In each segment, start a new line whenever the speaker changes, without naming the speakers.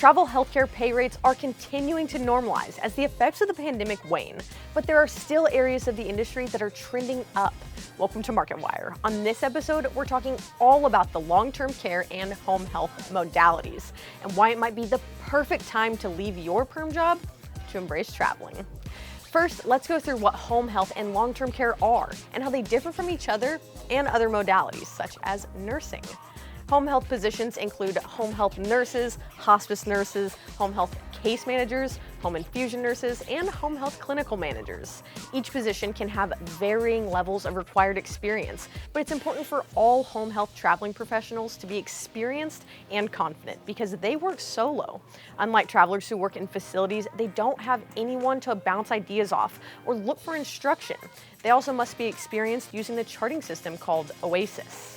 Travel healthcare pay rates are continuing to normalize as the effects of the pandemic wane, but there are still areas of the industry that are trending up. Welcome to MarketWire. On this episode, we're talking all about the long-term care and home health modalities and why it might be the perfect time to leave your perm job to embrace traveling. First, let's go through what home health and long-term care are and how they differ from each other and other modalities, such as nursing. Home health positions include home health nurses, hospice nurses, home health case managers, home infusion nurses, and home health clinical managers. Each position can have varying levels of required experience, but it's important for all home health traveling professionals to be experienced and confident because they work solo. Unlike travelers who work in facilities, they don't have anyone to bounce ideas off or look for instruction. They also must be experienced using the charting system called Oasis.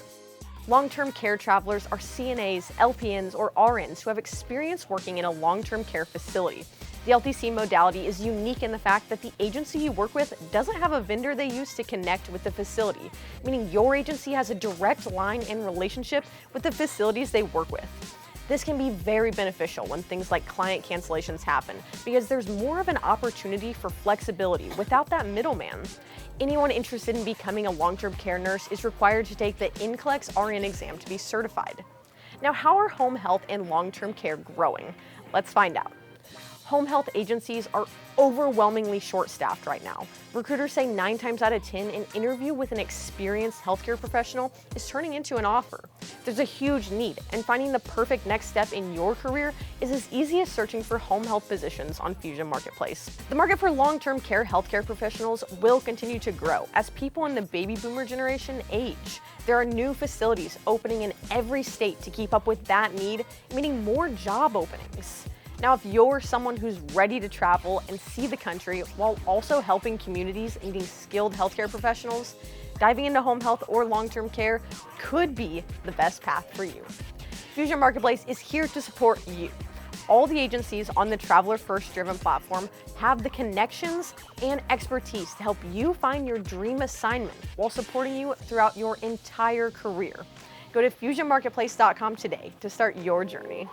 Long-term care travelers are CNAs, LPNs, or RNs who have experience working in a long-term care facility. The LTC modality is unique in the fact that the agency you work with doesn't have a vendor they use to connect with the facility, meaning your agency has a direct line and relationship with the facilities they work with. This can be very beneficial when things like client cancellations happen because there's more of an opportunity for flexibility without that middleman. Anyone interested in becoming a long-term care nurse is required to take the NCLEX RN exam to be certified. Now, how are home health and long-term care growing? Let's find out. Home health agencies are overwhelmingly short-staffed right now. Recruiters say 9 times out of 10, an interview with an experienced healthcare professional is turning into an offer. There's a huge need, and finding the perfect next step in your career is as easy as searching for home health positions on Fusion Marketplace. The market for long-term care healthcare professionals will continue to grow as people in the baby boomer generation age. There are new facilities opening in every state to keep up with that need, meaning more job openings. Now, if you're someone who's ready to travel and see the country while also helping communities needing skilled healthcare professionals, diving into home health or long-term care could be the best path for you. Fusion Marketplace is here to support you. All the agencies on the Traveler First driven platform have the connections and expertise to help you find your dream assignment while supporting you throughout your entire career. Go to fusionmarketplace.com today to start your journey.